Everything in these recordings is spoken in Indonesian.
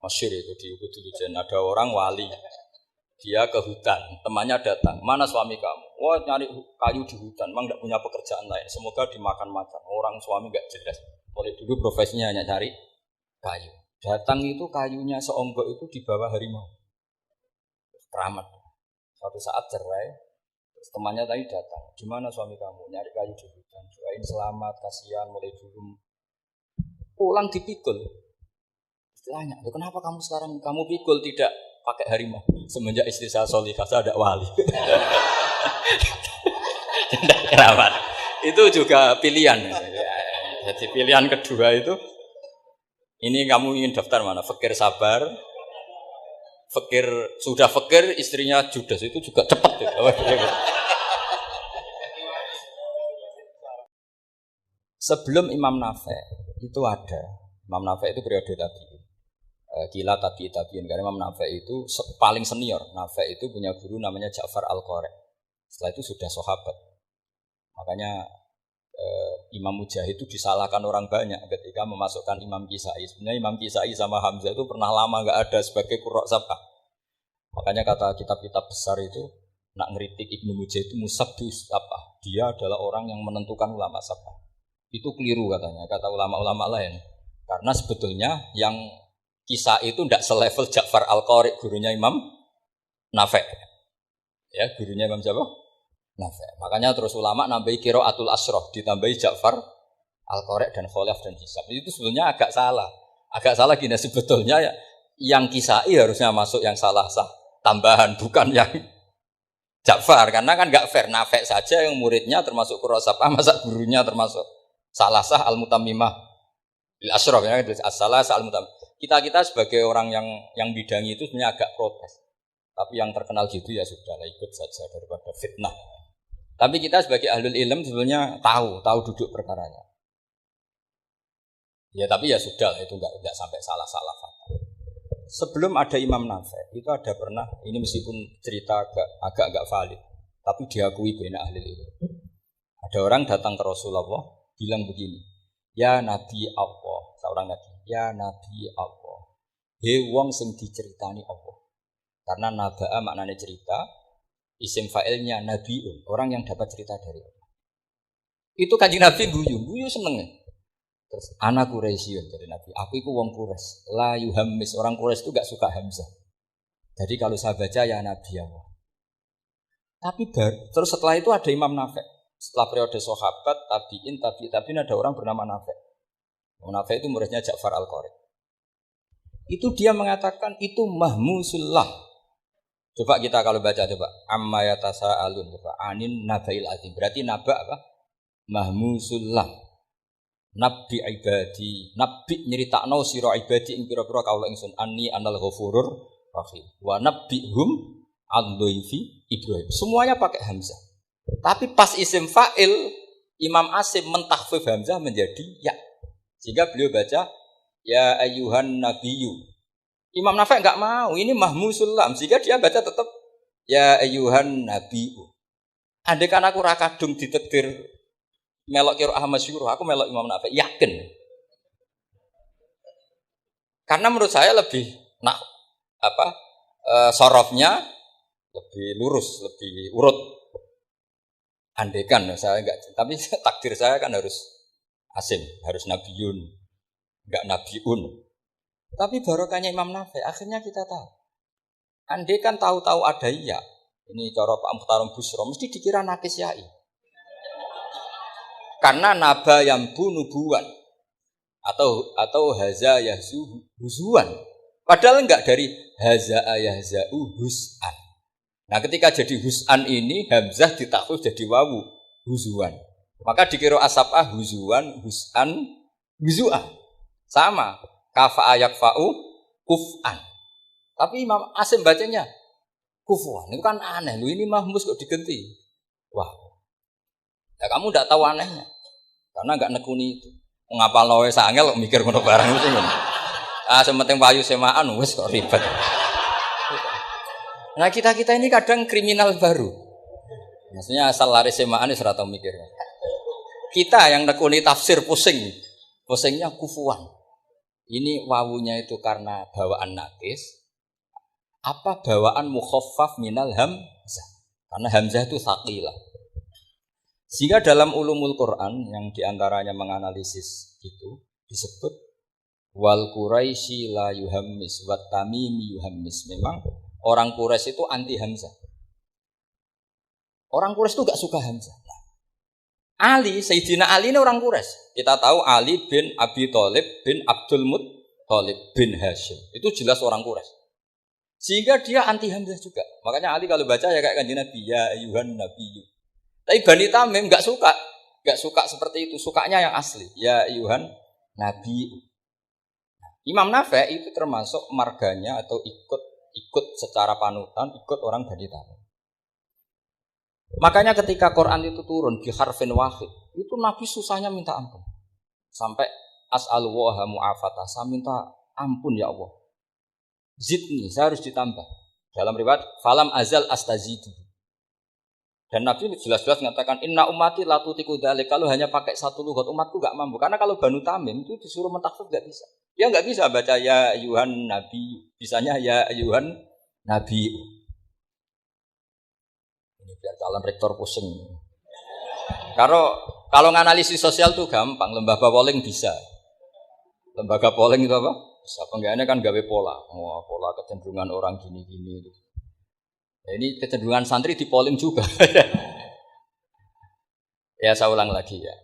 Masyhur itu di Ubudulujen ada orang wali. Dia ke hutan, temannya datang. Mana suami kamu? Wah, nyari kayu di hutan. Memang tidak punya pekerjaan lain. Semoga dimakan macan. Orang suami nggak jelas. Mulai dulu profesinya hanya cari kayu. Datang itu kayunya seonggok itu di bawah harimau. Keramat. Suatu saat cerai. Terus temannya tadi datang. Gimana suami kamu? Nyari kayu di hutan. Doain selamat, kasihan. Mulai dulu pulang dipikul. Istilahnya, kenapa kamu sekarang kamu pikul tidak pakai harimau? Semenjak istri saya solihah, saya ada wali. Tidak keramat. Itu juga pilihan. Jadi pilihan kedua itu, ini kamu ingin daftar mana? Fakir sabar, fakir sudah fakir, istrinya judes, itu juga cepat. Sebelum Imam Nafi' itu ada. Imam Nafi' itu periode tabi'in. Gila tabi'in karena Imam Nafi' itu paling senior. Nafi' itu punya guru namanya Ja'far Al-Qari. Setelah itu sudah sahabat. Makanya Imam Mujahid itu disalahkan orang banyak ketika memasukkan Imam Kisai. Sebenarnya Imam Kisai sama Hamzah itu pernah lama enggak ada sebagai qurra sab'ah. Makanya kata kitab-kitab besar itu nak ngeritik Ibnu Mujahid itu musabbis sab'ah. Dia adalah orang yang menentukan ulama sab'ah. Itu keliru katanya, kata ulama-ulama lain. Karena sebetulnya yang Kisah itu tidak selevel Ja'far Al-Qari, gurunya Imam Nafi'. Ya, gurunya Imam siapa? Nafi'. Makanya terus ulama nambahi qiraatul asyraf, ditambahi Ja'far Al-Qari dan Khalaf dan Hisab. Itu sebetulnya agak salah. Agak salah gini, sebetulnya ya, yang Kisai harusnya masuk yang salah sah tambahan, bukan yang Ja'far. Karena kan enggak fair, Nafi' saja yang muridnya termasuk qurra sab'ah, masa gurunya termasuk salah sah al-mutammimah bil asyraf ya, as-salah sah al-mutammimah. Kita sebagai orang yang bidangi itu sebenarnya agak protes. Tapi yang terkenal gitu ya sudahlah, ikut saja daripada fitnah. Tapi kita sebagai ahlul ilm sebenarnya tahu duduk perkaranya. Ya tapi ya sudah itu enggak sampai salah-salah fatal. Sebelum ada Imam Nafi' itu ada pernah, ini meskipun cerita agak valid, tapi diakui bena ahlul ilm. Ada orang datang ke Rasulullah bilang begini, ya Nabi Allah, seorang Nabi. Ya Nabi Allah. He wong sing diceritani Allah. Karena naba'a maknanya cerita, isim fa'ilnya nabiun, orang yang dapat cerita dari Allah. Itu Kanjeng Nabi guyu seneng. Terus anak Quraisyun dari Nabi, aku itu wong Quraisy. La yuhammis, orang Quraisy itu enggak suka hamzah. Jadi kalau saya baca ya Nabi Allah. Tapi terus setelah itu ada Imam Nafi'. Setelah periode sahabat, tabi'in ada orang bernama Nafi'. Nafi' itu muridnya Ja'far Al-Qari. Itu dia mengatakan itu mahmusullah. Coba kita kalau baca coba amma yatasaalun coba anin nabail azim. Berarti naba apa? Mahmusullah. Nabi ibadi, nabi nyeritakno sira ibadi ing pira-pira kawula ingsun anni anal ghafurur rahim. Wa nabbihum al-dhaifi Ibrahim. Semuanya pakai hamzah. Tapi pas isim fa'il Imam Asim mentahfif hamzah menjadi ya. Sehingga beliau baca ya ayyuhan nabiyyu. Imam Nafi' enggak mau, ini mahmusul lam. Sehingga dia baca tetap ya ayyuhan nabiyyu. Andai kan aku ra kadung ditakdir melok qiraah masyhur, aku melok Imam Nafi', yakin. Karena menurut saya lebih sorofnya lebih lurus, lebih urut. Andai kan saya enggak, tapi takdir saya kan harus Asim, harus nabiyun, enggak nabiun. Tapi barokahnya Imam Nafi', akhirnya kita tahu. Andai kan tahu-tahu ada iya, ini cara Pak Muhtaram Busro, mesti dikira nakis yai. Karena naba yang nubuwan atau haza yahzu huzuan. Padahal enggak dari haza yahza'u hus'an. Nah ketika jadi hus'an ini, hamzah ditakhfif jadi wawu, huzuan. Maka dikira asapah huzuan, hus'an, huzu'an. Sama. Kafa'a yakfa'u, kuf'an. Tapi Imam Asim bacanya kuf'an. Itu kan aneh. Lu ini mahmus kok diganti. Wah. Ya kamu tidak tahu anehnya. Karena enggak nekuni itu. Ngapal lawe sangel kok mikir ngono barang itu. Sementing payu semaan wis kok ribet. Nah kita ini kadang kriminal baru. Maksudnya asal lari semaan wis ora tau mikir. Kita yang nekuni tafsir pusingnya kufuan. Ini wawunya itu karena bawaan nakis, apa bawaan mukhaffaf minal hamzah? Karena hamzah itu tsaqilah. Sehingga dalam ulumul Quran yang diantaranya menganalisis itu disebut wal Quraisy la yuhammis wat tamimi yuhammis. Memang orang Quraisy itu anti hamzah. Orang Quraisy itu gak suka hamzah. Nah, Ali, Sayyidina Ali ini orang Quraisy. Kita tahu Ali bin Abi Thalib bin Abdul Muttalib bin Hashim. Itu jelas orang Quraisy. Sehingga dia anti hamzah juga. Makanya Ali kalau baca ya kayak Kanjeng Nabi, ya ayyuhan nabiyyu. Tapi Bani Tamim enggak suka seperti itu, sukanya yang asli. Ya ayyuhan nabi. Imam Nafi' itu termasuk marganya atau ikut secara panutan, ikut orang Bani Tamim. Makanya ketika Quran itu turun di harfin wahid, itu Nabi susahnya minta ampun. Sampai as'alullaha mu'afata, saya minta ampun ya Allah. Zidni, saya harus ditambah. Dalam riwayat falam azal astazidu. Dan Nabi jelas-jelas mengatakan inna ummati la tutiku dzalik, kalau hanya pakai satu lughat umatku enggak mampu. Karena kalau Banu Tamim itu disuruh mentakhfif enggak bisa. Dia enggak bisa baca ya ayyuhan nabi, bisanya ya ayyuhan nabi. Ini biar calon rektor pusing. Kalau nganalisis sosial tuh gampang, lembaga polling bisa. Lembaga polling itu apa? Bisa. Penggawaannya kan gawe pola. Oh, pola kecenderungan orang gini-gini itu. Ya, ini kecenderungan santri di polling juga. Ya saya ulang lagi ya.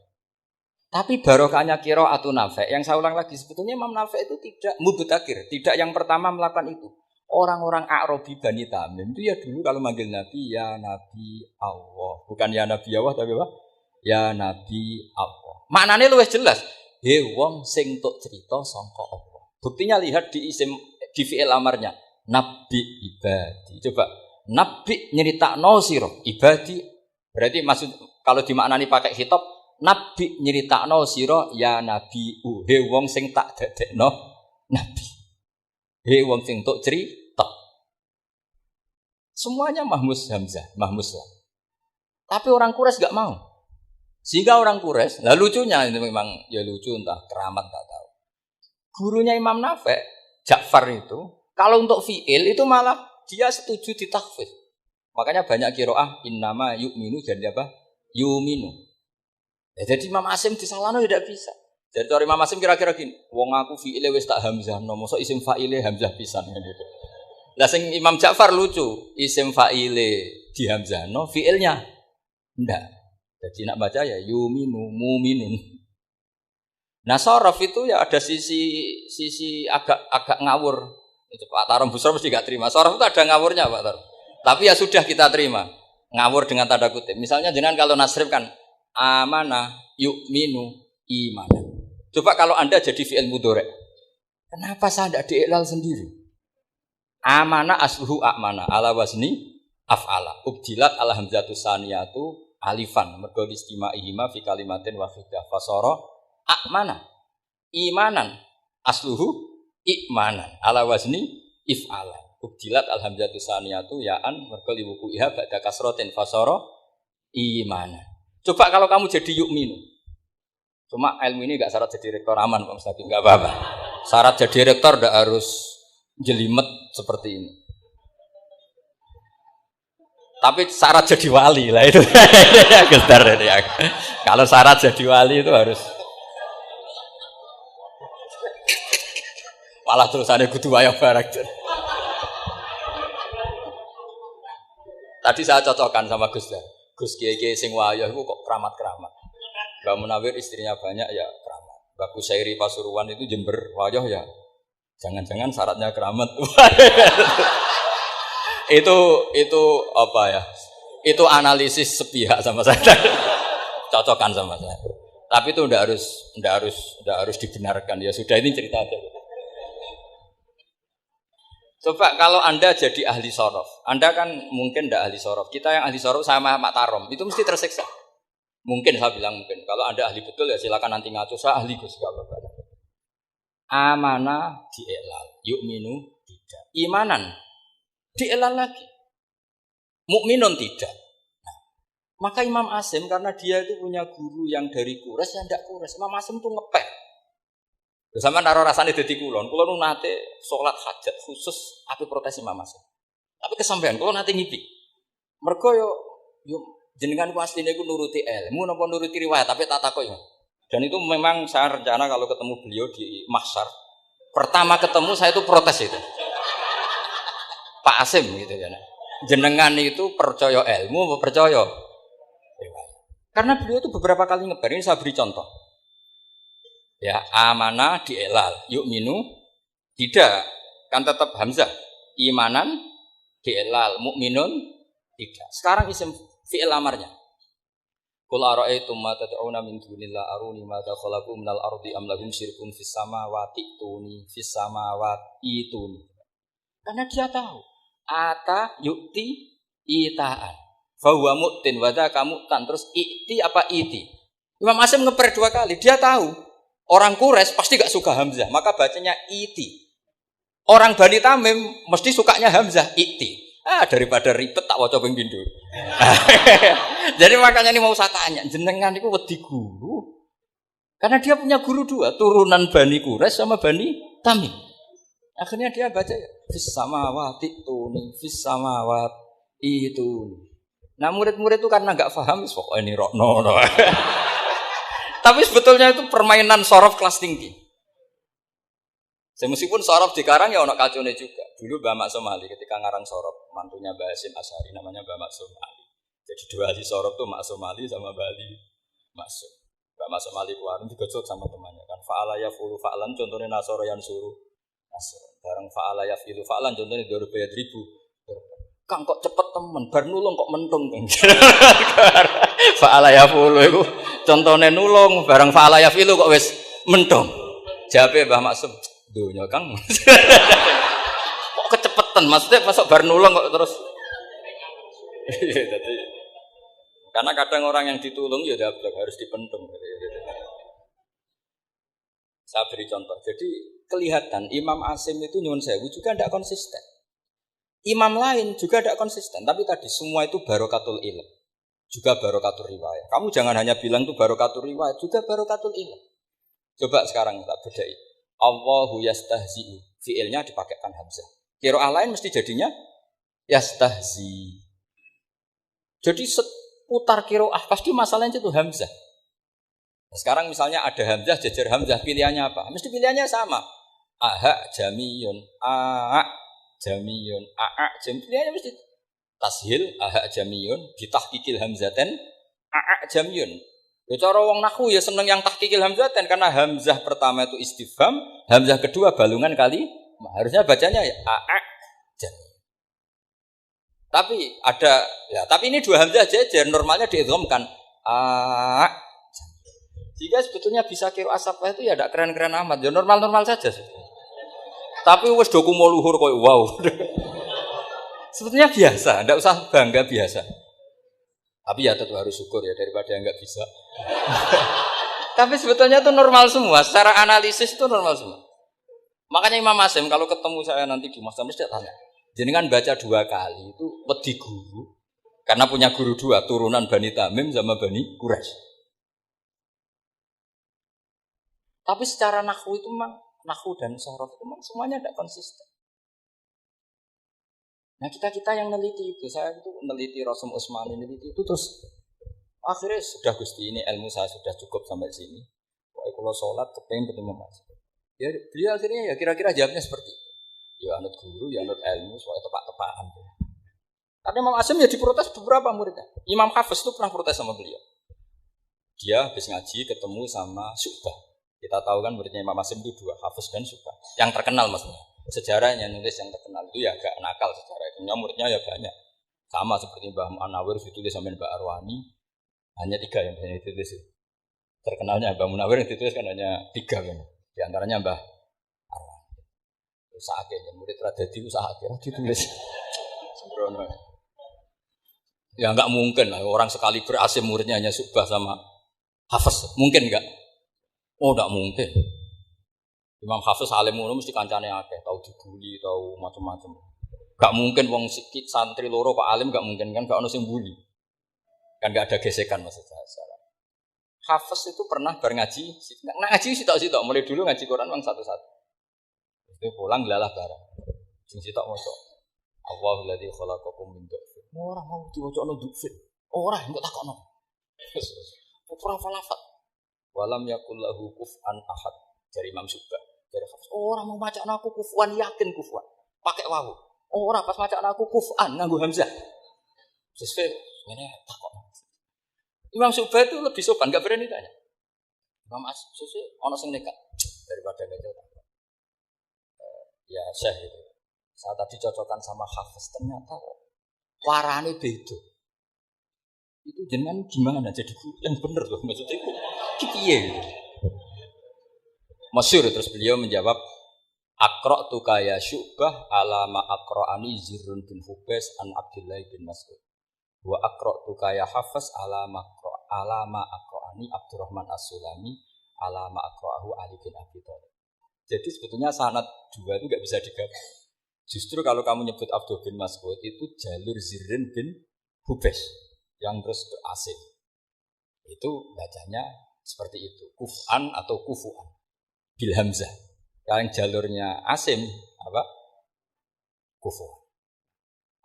Tapi barokahnya qiraatun Nafi', yang saya ulang lagi sebetulnya Imam Nafi' itu tidak mubtakir, tidak yang pertama melakukan itu. Orang-orang A'rabi Bani Tamim itu ya dulu kalau manggil Nabi ya Nabi Allah, bukan ya Nabi Allah tapi apa? Ya Nabi Allah. Maknanya luwih jelas. He wong sing tok cerita sangka Allah. Buktinya lihat di fi'il amarnya. Nabi ibadi. Coba Nabi nyeritakno sira ibadi. Berarti maksud kalau dimaknani pakai khitab, Nabi nyeritakno sira ya Nabi he wong sing tak dadekno Nabi. He wong sing tok cerita. Semuanya mahmus hamzah, mahmus lah. Tapi orang Quraisy enggak mau. Sehingga orang Quraisy, lah lucunya itu memang ya lucu entah keramat enggak tahu. Gurunya Imam Nafi', Ja'far itu, kalau untuk fi'il itu malah dia setuju ditakhfif. Makanya banyak qiraah innama yu'minu jadi apa? Yu'minu. Ya, jadi Imam Asim disalahno tidak bisa. Jadi dari Imam Asim kira-kira gini, wong aku fi'ile wis tak hamzah, mosok isim fa'ile hamzah pisan gitu. Lah sing Imam Ja'far lucu, isim fa'ile di hamzahno, fi'ilnya ndak. Jadi nak baca ya yu'minu mu'minun. Nah sorof itu ya ada sisi agak ngawur. Itu Pak Tarom Busro mesti gak terima. Sorof itu ada ngawurnya Pak Tarom. Tapi ya sudah kita terima. Ngawur dengan tanda kutip. Misalnya jangan kalau nasrif kan amanah yu'minu imanan. Coba kalau Anda jadi fi'il mudhari'. Kenapa saya tidak diiklal sendiri? Amanah asluhu a'mana ala wazni af'ala. Ubdilat ala hamzatu saniyatu alifan. Mergo istima'ihima fi kalimatin wahidah. Fasara a'mana. Imanan asluhu i'manan ala wazni if'ala. Ubdilat al hamzatu saniyatu ya'an mergo liwuku'iha ba'da kasratin fasara imanan. Coba kalau kamu jadi yu'minu. Cuma ilmu ini enggak syarat jadi rektor aman Pak Mustaqim, enggak apa-apa. Syarat jadi rektor enggak harus jelimet seperti ini. Tapi syarat jadi wali lah itu. Gestar ya. Kalau syarat jadi wali itu harus malah terusannya kudu wayah barak. Tadi saya cocokkan sama Gus Dar. Gus Kiai sing wayah itu kok keramat-keramat. Mbak Munawir istrinya banyak ya keramat. Mbak Kusairi Pasuruan itu Jember wayah ya. Jangan-jangan syaratnya keramat. itu apa ya? Itu analisis sepihak sama saya. Cocokkan sama saya. Tapi itu enggak harus dibenarkan. Ya sudah ini cerita aja. Coba kalau Anda jadi ahli sorof, Anda kan mungkin enggak ahli sorof. Kita yang ahli sorof sama Pak Tarom itu mesti tersiksa. Mungkin saya bilang mungkin. Kalau Anda ahli betul ya silakan nanti ngatur. Saya ahli Gus enggak apa-apa. Amanah di'elal, yu'minu tidak. Imanan di'elal lagi. Mukminun tidak. Nah, maka Imam Asim karena dia itu punya guru yang dari Quraisy yang tidak Quraisy. Imam Asim itu ngepek. Sama naro rasane dadi kulon nu nate salat hajat khusus ape protes Imam Asim. Tapi kesampean kula nate ngipi. Mergo yo jenengan ku asline ku nuruti ilmu napa nuruti riwayat tapi tak takoki. Dan itu memang saya rencana kalau ketemu beliau di mahsyar, pertama ketemu saya itu protes itu. Pak Asim gitu kan. Jenengan itu percaya ilmu apa percaya riwayat? Karena beliau itu beberapa kali ngebar, ini saya beri contoh. Ya, amanah dielal, yuk minu tidak, kan tetap hamzah. Imanan dielal, mukminun tidak. Sekarang isim fi'il amarnya. Qul ara'aytum ma tad'una min dunillah aruni ma khalaqu minal ardi am lahum syirkun fis samawati fis samawati tuni. Karena dia tahu ata yukti itaan. Fa huwa mu'tin wa dzaka mu'tan, terus ikti apa iti. Imam Asim ngeper 2 kali, dia tahu orang Quraisy pasti gak suka hamzah, maka bacanya iti. Orang Bani Tamim mesti sukanya hamzah, iti. Daripada ribet tak waca ping pindho. Jadi makanya ini mau saya tanya, jenengan itu wedi guru. Karena dia punya guru 2, turunan Bani Quraisy sama Bani Tamim. Akhirnya dia baca fis samawati tuni, fis samawati tuni. Nah, murid-murid itu karena enggak paham, pokoknya ini rokno. Tapi sebetulnya itu permainan sorof kelas tinggi. Meskipun sorof dikarang ya ono kacone juga. Dulu Mbak Mak Somali ketika ngarang sorof, mantunya Mbak Hasim Asyari namanya Mbak Mak Somali. Jadi 2 ahli sorof tuh Mak Somali sama Mbak Ali Maksum. Mbak Mak Somali kuarin digojok sama temannya kan. Fa'ala yafulu fa'lan contohnya nasoro yang suruh nasor. Bareng fa'ala yafilu fa'lan contohnya 2.000. Kang kok cepet temen, bar nulung kok mentung. Fa'ala yafulu itu contohnya nulung, bareng fa'ala yafilu kok wis mentung. Jawabe Mbah Maksum, dunya Kang. Kok kecepetan, maksudnya masuk bar nulung kok terus. Jadi, karena kadang orang yang ditulung ya dablek harus dipentung. Saya beri contoh. Jadi kelihatan Imam Asim itu nyuwun sewu juga tidak konsisten. Imam lain juga tidak konsisten, tapi tadi semua itu barokatul ilm, juga barokatul riwayat. Kamu jangan hanya bilang itu barokatul riwayat, juga barokatul ilm. Coba sekarang kita bedai. Allahu yastahzi'u, fi'ilnya dipakaikan hamzah. Qiraah lain mesti jadinya yastahzi. Jadi seputar qiraah pasti masalahnya itu hamzah. Nah, sekarang misalnya ada hamzah, jajar hamzah, pilihannya apa? Mesti pilihannya sama. Aha jamiyun, jamiyun, pilihannya mesti tashil, jamiyun, ditahkikil hamzaten, jamiyun. Ya cara wong nahwu ya seneng yang tahkikil hamzaten karena hamzah pertama itu istifham, hamzah kedua balungan kali, harusnya bacanya ya jamiyun. Tapi ada, ya tapi ini 2 hamzah jajar, normalnya diidghamkan jika sebetulnya bisa qiraah sabah itu ya tidak keren-keren amat, ya normal-normal saja. Tapi wis do kumo luhur koyo wow. Sebetulnya biasa, tidak usah bangga biasa. Tapi ya tentu harus syukur ya daripada yang enggak bisa. Tapi sebetulnya itu normal semua, secara analisis itu normal semua. Makanya Imam Asim kalau ketemu saya nanti di Mas mesti tanya, jenengan baca 2 kali itu wedi guru. Karena punya guru 2, turunan Bani Tamim sama Bani Quraisy. Tapi secara nahwu itu memang nahwu dan sorof itu memang semuanya tidak konsisten. Nah kita yang neliti itu, saya itu neliti Rasul Utsmani neliti itu terus akhirnya sudah Gusti ini ilmu saya sudah cukup sampai sini. Kalau sholat kepengen ketemu Mas. Ya beliau akhirnya ya kira-kira jawabnya seperti itu. Ya anut guru, ya anut ilmu, supaya tepat-tepatan. Karena Imam Asim ya diprotes beberapa muridnya. Imam Hafiz itu pernah protes sama beliau. Dia habis ngaji ketemu sama Syu'bah. Kita tahu kan muridnya Imam Asim itu 2, Hafiz dan Syu'bah. Yang terkenal maksudnya. Sejarahnya nulis yang terkenal itu ya agak nakal sejarah itu. Muridnya ya banyak. Sama seperti Mbah Munawir ditulis sama Mbak Arwani. Hanya 3 yang banyak ditulis. Terkenalnya Mbah Munawir yang ditulis kan hanya 3 kan. Di antaranya Mbah Arwani. Usahakan murid Radadi usahakan ditulis. Sembrono. Ya enggak mungkin lah orang sekali berasim muridnya hanya Syu'bah sama Hafiz. Mungkin enggak? Oh, enggak mungkin. Imam Hafiz alim ngono mesti kancane akeh, tahu dibuli, tahu macam-macam. Enggak mungkin wong sikit santri loro Pak alim enggak mungkin kan enggak ono sing bully. Kan enggak ada gesekan maksud saya. Hafiz itu pernah ngaji, nah ngaji sitok-sitok, mulai dulu ngaji Quran memang satu-satu. Itu pulang lalah bareng. Sing sitok maca. Allahul ladzi khalaqakum min dhafin. Ora mau diwacana dhafin. Ora engko takokno. Ora falafat. Walam yakul lahu kufuwan ahad. Dari Imam Subah. Dari Hafiz. Ora mau macakno aku kufuwan, yakin kufuwan. Pakai wawu. Ora pas macakno aku kufuwan nganggo hamzah. Sesuai ngene takokno. Imam Subah itu lebih sopan, enggak berani tanya. Imam Susi ono sing nekat daripada ngejel. Ya Syekh itu. Saat tadi cocokkan sama Hafiz ternyata warane beda. Itu jenengan gimana jadi yang bener loh maksudnya itu piye gitu. Masyhur terus beliau menjawab Aqra'tu kaya Syu'bah ala ma aqra'ani Zirrun bin Hubais an Abdullah bin Mas'ud. Wa aqra'tu kaya Hafiz ala ma aqra'ani Abdurrahman As-Sulami ala ma aqra'ahu Ali bin Abi Thalib. Jadi sebetulnya sanad dua itu enggak bisa digabung. Justru kalau kamu nyebut Abdul bin Mas'ud itu jalur Zirrun bin Hubais yang terus berasing. Itu bacanya seperti itu, kuf'an atau kufu'an bil hamzah. Yang jalurnya Asim apa? Kufu'an.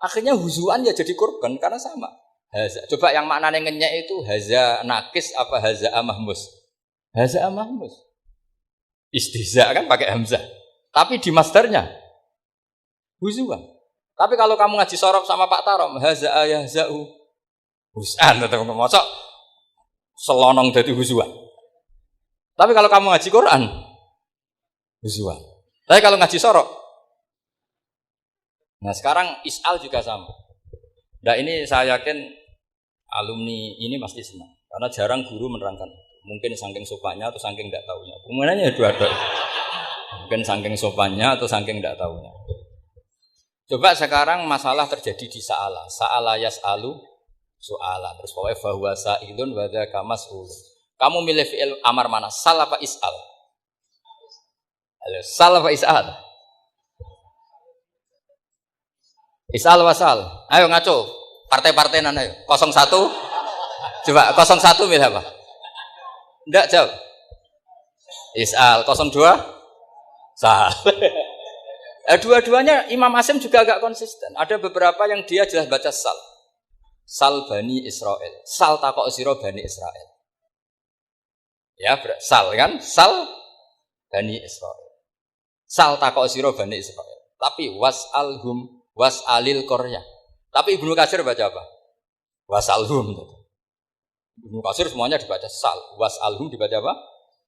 Akhirnya huzuan ya jadi korban karena sama. Haza. Coba yang maknanya ngenyek itu haza nakis apa haza mahmus? Haza mahmus. Istihza kan pakai hamzah. Tapi di masdarnya huzuan. Tapi kalau kamu ngaji sorof sama Pak Tarom, haza ayahza'u husan atau mosok selonong dari huzuan. Tapi kalau kamu ngaji Quran, huzuan. Tapi kalau ngaji sorof, nah sekarang is'al juga sama. Nah ini saya yakin alumni ini pasti senang karena jarang guru menerangkan. Mungkin saking sopannya atau saking tidak tahunya. Kemudiannya dua-dua. Mungkin saking sopannya atau saking tidak tahunya. Coba sekarang masalah terjadi di sa'ala. Sa'ala yas'alu so'ala. Terus pokoknya bahwa sa'ilun wadha kamas'ul. Kamu milih fi'il amar mana? Sal apa is'al? Sal apa is'al? Is'al wasal. Ayo ngaco. Partai-partai nan ayo. 01. Coba 01 milih apa? Enggak jawab. Is'al 02. Sal. Dua-duanya Imam Asim juga agak konsisten. Ada beberapa yang dia jelas baca sal. Sal Bani Israel. Sal takok sira Bani Israel. Ya, sal kan? Sal Bani Israel. Sal takok sira Bani Israel. Tapi was'alhum was'alil qaryah. Tapi Ibnu Katsir baca apa? Was'alhum. Ibnu Katsir semuanya dibaca sal. Was'alhum dibaca apa?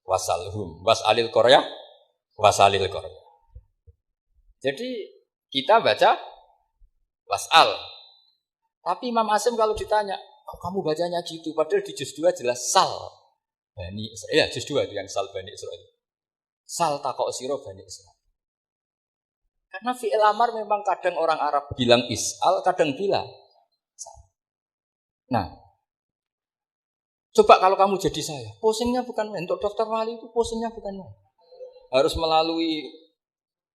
Was'alhum. Was'alil qaryah. Was'alil qaryah. Jadi kita baca was'al. Tapi Imam Asim kalau ditanya, oh, kamu bacanya gitu, padahal di juz 2 jelas sal Bani Israel. Ya, juz 2 itu yang sal Bani Israel. Sal takok sira Bani Israel. Karena fi'il amar memang kadang orang Arab bilang is'al, kadang bilang sal. Nah, coba kalau kamu jadi saya, posingnya bukan main. Untuk daftar wali itu posingnya bukan main. Harus melalui.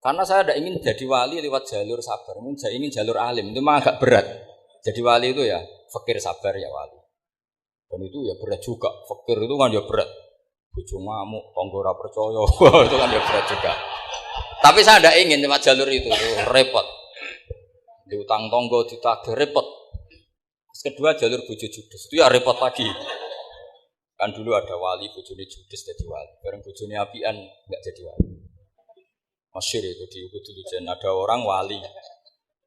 Karena saya tidak ingin jadi wali lewat jalur sabar, saya ingin jalur alim, itu memang agak berat. Jadi wali itu ya, fakir sabar ya wali. Dan itu ya berat juga, fakir itu kan ya berat. Bojo ngamuk, tangga ora percaya, itu kan ya berat juga. Tapi saya tidak ingin lewat jalur itu repot. Diutang tangga, ditagih, repot. Terus kedua jalur bojo judes, itu ya repot lagi. Kan dulu ada wali, bojone judes jadi wali. Bareng bojone apian, enggak jadi wali. Masyhur itu di Ubud Lujen, ada orang wali,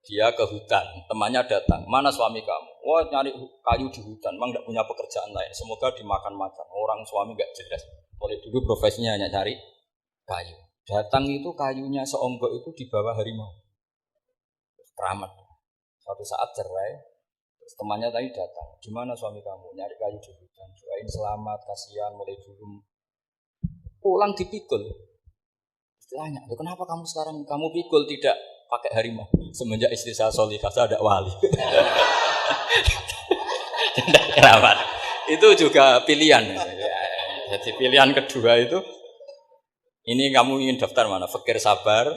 dia ke hutan, temannya datang, mana suami kamu? Wah nyari kayu di hutan, memang tidak punya pekerjaan lain, semoga dimakan macan. Orang suami nggak jelas, mulai dulu profesinya hanya cari kayu. Datang itu kayunya seonggok itu di bawah harimau, keramat. Suatu saat cerai, terus temannya tadi datang, gimana suami kamu? Nyari kayu di hutan, doain selamat, kasihan, mulai dulu. Pulang dipikul. Tanya, kenapa kamu sekarang kamu pikul tidak pakai harimau? Semenjak istri saya solihah, saya ada wali. Tidak kerabat. Itu juga pilihan. Jadi pilihan kedua itu, ini kamu ingin daftar mana? Fakir sabar,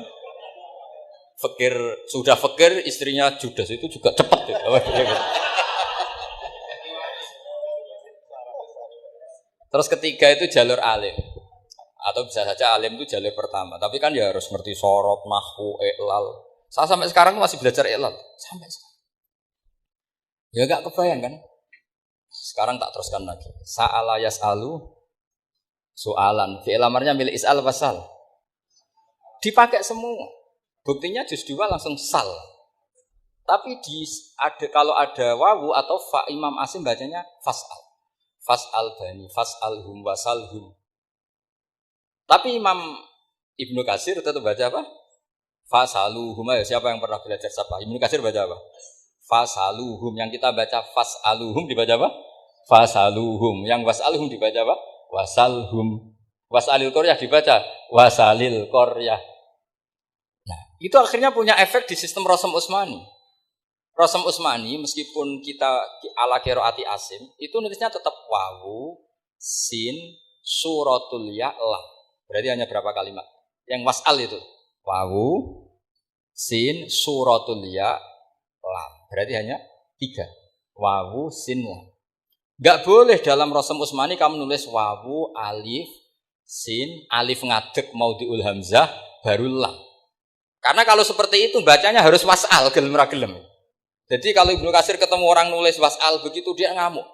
fakir sudah fakir, istrinya judes, itu juga cepat. Terus ketiga itu jalur alim. Atau bisa saja alim itu jalur pertama. Tapi kan ya harus ngerti sorot, nahwu, i'lal. Saya sampai sekarang masih belajar i'lal. Sampai sekarang. Ya gak kebayang kan? Sekarang tak teruskan lagi. Sa'ala yas'alu soalan. Fi'il amarnya milik is'al wasal. Dipakai semua. Buktinya juz 2 langsung sal. Tapi kalau ada wawu atau fa, Imam Asim bacanya fas'al. Fas'al bani, fas'alhum, wasalhum. Tapi Imam Ibnu Katsir tetap baca apa? Fasaluhum. Ya, siapa yang pernah belajar siapa? Ibnu Katsir baca apa? Fasaluhum. Yang kita baca fasaluhum dibaca apa? Fasaluhum. Yang wasalhum dibaca apa? Wasalhum. Wasalil Qaryah dibaca wasalil Qaryah. Nah, itu akhirnya punya efek di sistem Rasm Utsmani. Rasm Utsmani meskipun kita ala qiraati Asim, itu nulisnya tetap wawu, sin, suratul ya, lam. Berarti hanya berapa kalimat? Yang wasal itu wawu, sin, suratul ya, lam. Berarti hanya 3. Wawu, sin, lam. Gak boleh dalam Rasm Utsmani kamu nulis wawu, alif, sin, alif ngadeg maudhi'ul hamzah, baru lam. Karena kalau seperti itu bacanya harus wasal, gelem ra gelem. Jadi kalau Ibnu Katsir ketemu orang nulis wasal begitu dia ngamuk.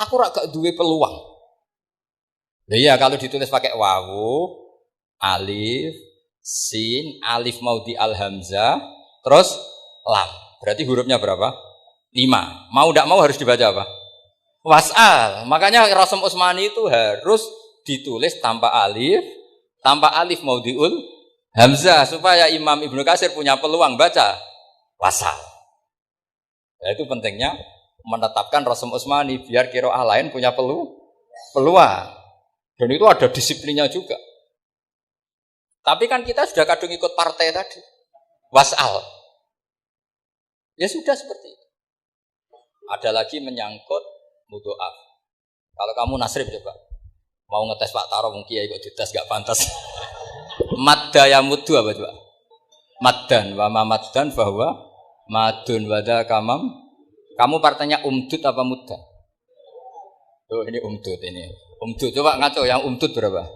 Aku rak gak duwe peluang. Nah, iya kalau ditulis pakai wawu, alif, sin, alif maudhi al hamzah, terus lam. Berarti hurufnya berapa? 5. Mau tidak mau harus dibaca apa? Wasal. Makanya Rasm Utsmani itu harus ditulis tanpa alif maudhiul hamzah supaya Imam Ibnu Katsir punya peluang baca wasal. Ya, itu pentingnya menetapkan Rasm Utsmani biar qiraah lain punya peluang. Dan itu ada disiplinnya juga. Tapi kan kita sudah kadung ikut partai tadi. Wasal. Ya sudah seperti itu. Ada lagi menyangkut mudhoaf. Kalau kamu nasrib coba. Mau ngetes Pak Taro mungkin ya ikut dites gak pantas. Madda ya muddu apa coba? Maddan wa ma maddan bahwa madun wada kamam. Kamu partainya umdud apa mudda? Oh ini umdud ini. Umdud, coba ngaco yang umdud berapa?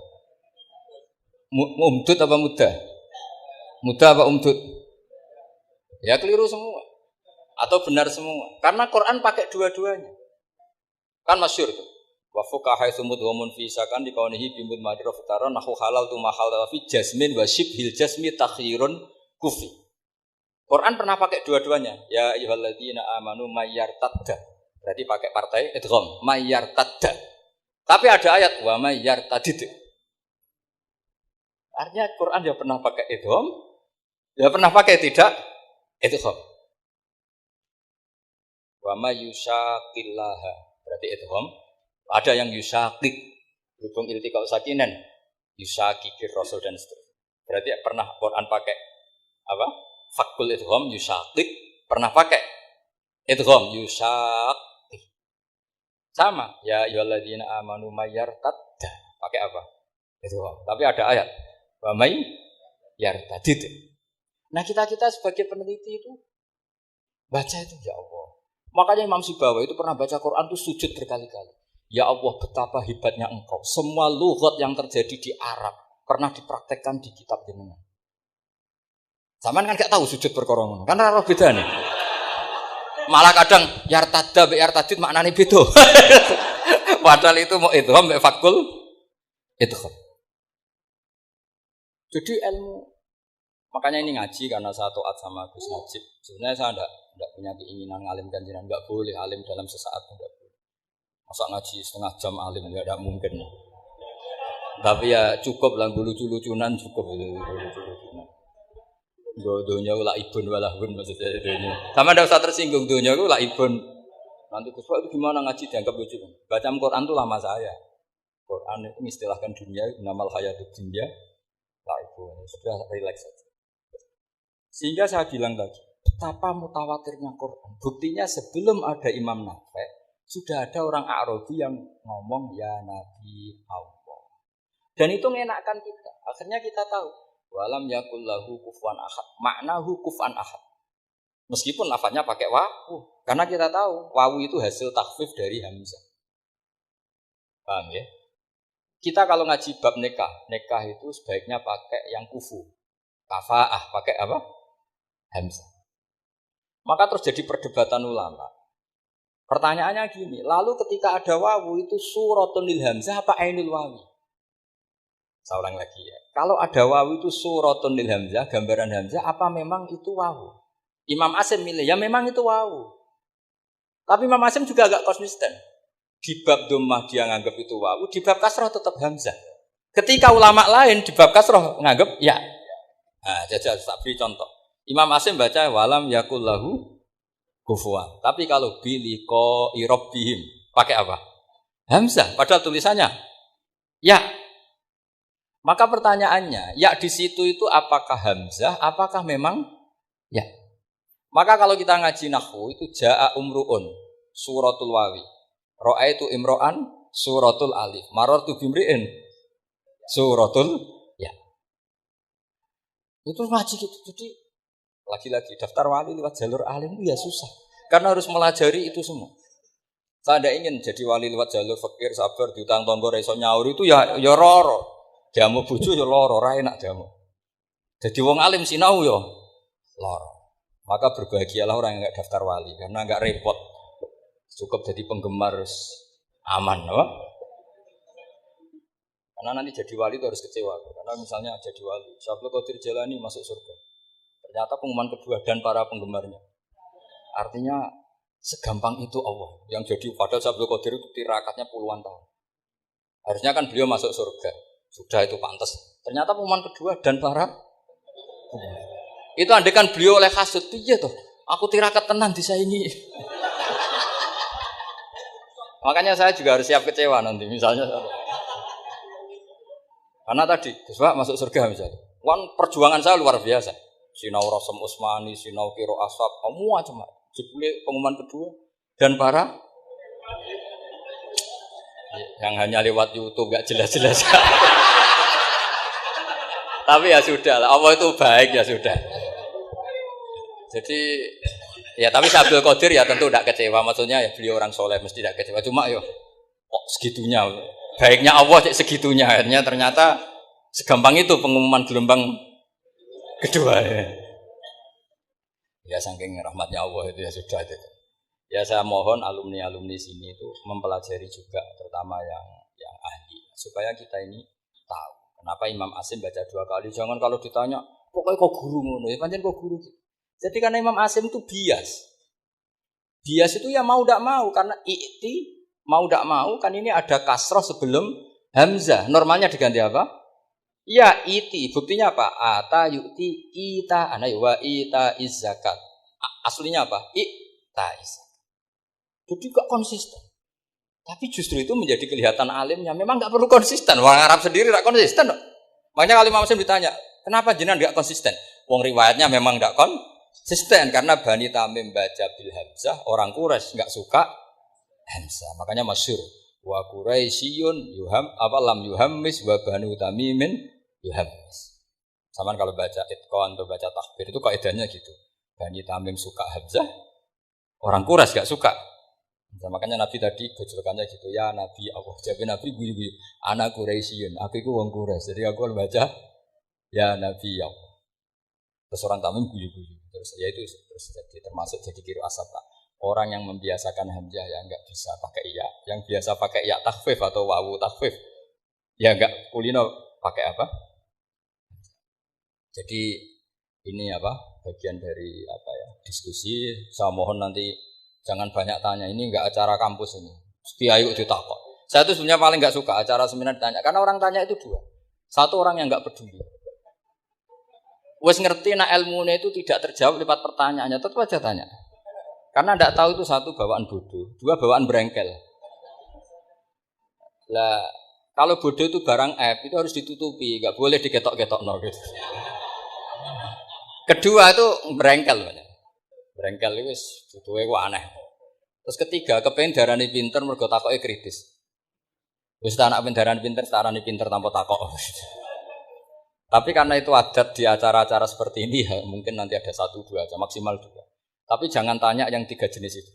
Umdud apa muda? Muda apa umdud? Ya keliru semua. Atau benar semua. Karena Quran pakai dua-duanya. Kan masyhur tuh. Wa fuqaha sumud wa munfisakan di kaunihi bimud madira fitaron nahu halal tu mahal fi jasmin wa shibhil jasmi takhirun kufi. Quran pernah pakai dua-duanya. Ya ayyuhalladzina amanu mayyartadda. Berarti pakai partai idgham, mayyartadda. Tapi ada ayat wa may yartadid. Artinya Quran ya pernah pakai idgham, ya pernah pakai tidak idgham. Wa may yushaqillaha. Berarti idgham. Ada yang yushaqik, hubung iltiqa sakinan, yushaqikir rasul dan seterusnya. Berarti pernah Quran pakai apa? Fakul idgham yushaqik, pernah pakai idgham yushaq. Sama, ya ayyuhalladzina amanu mayyartadda. Pakai apa? Itu. Tapi ada ayat. Wa may yartadid. Nah, kita sebagai peneliti itu baca itu ya Allah. Makanya Imam Sibawa itu pernah baca Quran itu sujud berkali-kali. Ya Allah, betapa hebatnya Engkau. Semua lughat yang terjadi di Arab pernah dipraktekkan di kitab jenengan. Zaman kan gak tahu sujud perkara ngono. Kan ora beda nih. Malah kadang yartadda be yartadid maknane beda. Padahal itu mau idgham be fakul idgham. Jadi ilmu makanya ini ngaji karena saya taat sama Gus Najib. Sebenarnya saya enggak punya keinginan ngalimkan jenengan, enggak boleh alim dalam sesaat enggak boleh. Masa ngaji setengah jam alim enggak mungkin. Tapi ya cukup lah lucu-lucunan cukup lucu-lucunan. Dunia lah ibun walahun maksudnya dunia. Sama ndak usah tersinggung dunia itu lah ibun. Nanti Gus Pak itu gimana ngaji dianggap lucu? Baca Quran itu lama saya. Quran itu istilahkan dunia namal hayatud dunya lah ibun. Sudah relax saja. Sehingga saya bilang lagi, betapa mutawatirnya Quran. Buktinya sebelum ada Imam Nafi, sudah ada orang Arabi yang ngomong ya Nabi Allah. Dan itu mengenakkan kita. Akhirnya kita tahu. Walam yakul lahu kufuwan ahad. Maknahu kufan ahad. Meskipun lafadznya pakai wawu. Karena kita tahu wawu itu hasil takhfif dari hamzah. Paham ya? Kita kalau ngaji bab nikah itu sebaiknya pakai yang kufu, kafaah, pakai apa? Hamzah. Maka terjadi perdebatan ulama. Pertanyaannya gini, lalu ketika ada wawu itu suratun lil hamzah apa ainul wawi? Saya ulang lagi ya. Kalau ada wawu itu suratun lil hamzah, gambaran hamzah, apa memang itu wawu? Imam Asim milih, ya memang itu wawu. Tapi Imam Asim juga agak konsisten. Di bab dhammah dia nganggap itu wawu, di bab kasrah tetap hamzah. Ketika ulama lain di bab kasrah nganggap ya. Nah, jajal tak beri contoh. Imam Asim baca walam yakul lahu kufuwan. Tapi kalau biliko irobbihim pakai apa? Hamzah. Padahal tulisannya ya. Maka pertanyaannya, ya di situ itu apakah hamzah? Apakah memang ya? Maka kalau kita ngaji nahwu itu jaa umruun suratul wawi. Ra'aitu imro'an suratul alif. Marartu bimri'in suratul ya. Itu ngaji gitu. Jadi lagi-lagi daftar wali lewat jalur alim itu ya susah. Karena harus melajari itu semua. Saya tidak ingin jadi wali lewat jalur fakir, sabar, diutang tonggo, reso nyaur itu ya roro. Jamu bojo ya loro, ora enak jamu. Jadi wong alim sinau ya loro. Maka berbahagialah orang yang enggak daftar wali karena enggak repot. Cukup jadi penggemar aman, no? Karena nanti jadi wali itu harus kecewa. Karena misalnya jadi wali, Syabul Qadir Jalani masuk surga. Ternyata pengumuman kedua dan para penggemarnya. Artinya segampang itu Allah. Yang jadi padahal Syabul Qadir itu tirakatnya puluhan tahun. Harusnya kan beliau masuk surga. Sudah itu pantas. Ternyata pengumuman kedua dan para itu andekan beliau oleh hasud. Iya toh. Aku tirakat tenan disaingi. Makanya saya juga harus siap kecewa nanti misalnya. Karena tadi Gus Pak masuk surga misalnya. Perjuangan saya luar biasa. Sinau Rasem Usmani, sinau Kiro Aswab, semua cuma jebule pengumuman kedua dan para yang hanya lewat YouTube gak jelas-jelas. Tapi ya sudah lah, Allah itu baik ya sudah. Jadi ya tapi Syabul Qadir ya tentu tidak kecewa, maksudnya ya beliau orang soleh mesti tidak kecewa. Cuma yo kok segitunya, baiknya Allah segitunya akhirnya ternyata segampang itu pengumuman gelombang kedua ya. Ya saking rahmatnya Allah itu ya sudah itu. Ya saya mohon alumni sini itu mempelajari juga terutama yang ahli supaya kita ini tahu kenapa Imam Asim baca 2 kali. Jangan kalau ditanya pokoknya kok guru ngono ya pancen kok guru. Jadi karena Imam Asim itu bias. Bias itu ya mau tidak mau karena i'ti mau tidak mau kan ini ada kasroh sebelum hamzah. Normalnya diganti apa? Ya iti, buktinya apa? Ata yu'ti ita wa ita zakat. Aslinya apa? Ita zakat. Jadi gak konsisten. Tapi justru itu menjadi kelihatan alimnya. Memang gak perlu konsisten. Orang Arab sendiri gak konsisten. Makanya kalau Imam Muslim ditanya, kenapa jenengan gak konsisten? Wong riwayatnya memang gak konsisten karena Bani Tamim baca bil hamzah, orang Quraisy gak suka hamzah. Makanya masyhur. Wa Quraisyun lam yuhammis wa Banu Tamimin yuhammis. Sama kalau baca itqan atau baca takbir itu kaidahnya gitu. Bani Tamim suka hamzah, orang Quraisy gak suka. Nah, makanya Nabi tadi gejolkannya gitu ya Nabi Allah. Jadi Nabi guyu-guyu, anak Quraisyun, aku itu wong Quraisy. Jadi aku baca ya Nabi Allah. Terus orang Tamim guyu-guyu. Terus ya itu terus jadi termasuk jadi kiro asap Pak. Orang yang membiasakan hamzah ya enggak bisa pakai iya, yang biasa pakai ya takhfif atau wawu takhfif. Ya enggak kulino pakai apa? Jadi ini apa? Bagian dari apa ya? Diskusi. Saya mohon nanti jangan banyak tanya. Ini enggak acara kampus ini. Setiap yuk ditakok. Saya itu sebenarnya paling enggak suka acara seminar ditanya karena orang tanya itu dua. Satu orang yang enggak peduli. Wes ngerti nak ilmunya itu tidak terjawab lewat pertanyaannya, tetap aja tanya. Karena tidak tahu itu satu bawaan bodoh, dua bawaan berengkel. Lah kalau bodoh itu barang aib itu harus ditutupi, nggak boleh diketok-ketok no gitu. Kedua itu berengkel, berengkel itu bodohnya kok aneh. Terus ketiga kepengen darani pinter mergo takoke kritis. Wis tak anak darani pinter, darani pinter tanpa takok. Tapi karena itu adat di acara-acara seperti ini ya, mungkin nanti ada 1-2 aja maksimal 2. Tapi jangan tanya yang 3 jenis itu.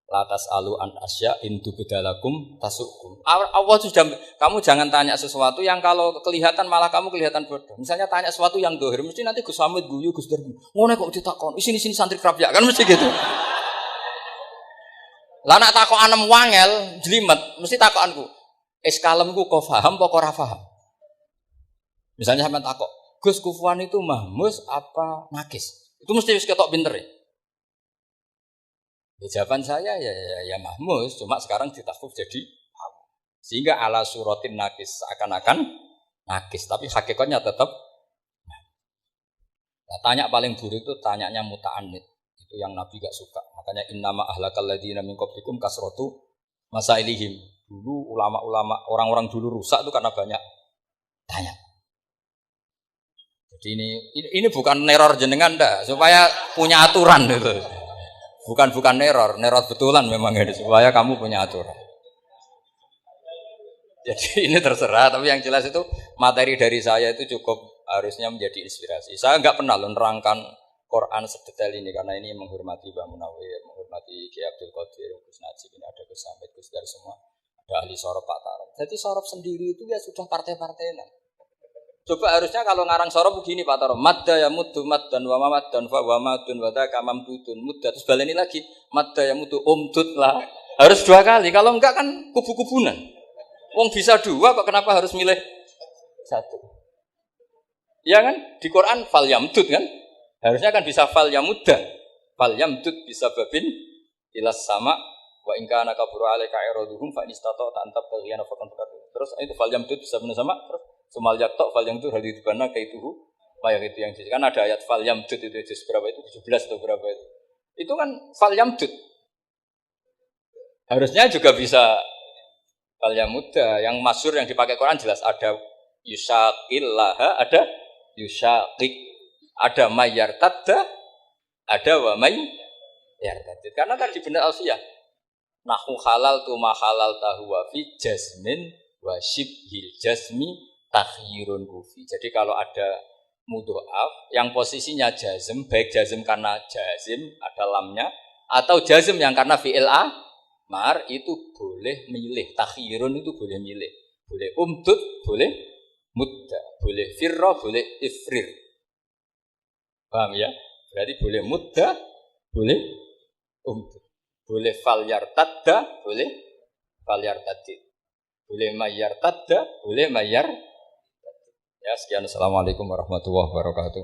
Latas alu an asya intu bedalakum tasukum. Allah sudah, kamu jangan tanya sesuatu yang kalau kelihatan malah kamu kelihatan bodoh. Misalnya tanya sesuatu yang dohir, mesti nanti Gus Hamid guyu Gus Darmi. Ngono kok ditakon, sini santri kerap ya kan mesti gitu. Lah nak takon anem wangel, jelimet, mesti takonanku. Kalemku kok paham apa ora paham? Misalnya sampean takok, Gus kufuan itu mahmus apa nakis? Itu mesti wis ketok pinter ya. Ya, jawaban saya ya mahmus, cuma sekarang ditakhfif jadi sehingga ala suratin nakis seakan-akan nakis, tapi hakikatnya tetap. Nah, tanya paling buruk itu tanyanya muta'annid, itu yang Nabi gak suka. Makanya innama ahlakal ladzina min qablikum kasratu masailihim. Dulu ulama-ulama orang-orang dulu rusak itu karena banyak tanya. Jadi ini bukan neror jenengan dah, supaya punya aturan gitu. Bukan neror betulan memang ini supaya kamu punya aturan. Jadi ini terserah, tapi yang jelas itu materi dari saya itu cukup harusnya menjadi inspirasi. Saya enggak pernah menerangkan Quran sedetail ini karena ini menghormati Mbah Munawir, menghormati Ki Abdul Qadir, Gus Najib, ini ada Gus Samit, Gus Dar semua, ada ahli sorop Pak Tarok. Jadi sorop sendiri itu ya sudah partai-partainan. Coba harusnya kalau ngarang sorop begini Pak Tarok, madda ya muddu maddan wa mamaddan fa wa madun wa daka mamdudun mudda, terus baleni lagi madda ya muddu umdud lah. Harus 2 kali, kalau enggak kan kubu-kubunan. Wong bisa 2 kok kenapa harus milih 1? Ya kan? Di Quran fal yamdud kan? Harusnya kan bisa fal yamudda. Fal yamdud bisa babin ilas sama wa in kana kaburu alaika iraduhum fa inistata ta'antab baghiyana faqan faqat. Terus itu fal yamdud bisa benar sama terus sumal yaktok fal yamdud hal itu bana kaituhu mayak itu yang kan ada ayat fal yamdud itu berapa itu 17 atau berapa itu. Itu kan fal yamdud. Harusnya juga bisa fal yamudda. Yang masyhur yang dipakai Quran jelas ada yusaqillaha, ada yusaqik, ada mayyartadda, ada wa mayyartadda. Karena tadi benar Alfiyah. Nahu halal tu ma halal tahu wa fi jazmin wa shibhil jazmi takhyirun kufi. Jadi kalau ada mudhoaf yang posisinya jazm, baik jazm karena jazm ada lamnya atau jazm yang karena fi'il amar, itu boleh milih. Takhyirun itu boleh milih. Boleh umdud, boleh mudda, boleh firra, boleh ifrir. Paham ya? Berarti boleh mudda, boleh umdud. Boleh fal yartadda, boleh fal yartadid. Boleh mayyartadda, boleh mayyar. Ya, sekian. Assalamualaikum warahmatullahi wabarakatuh.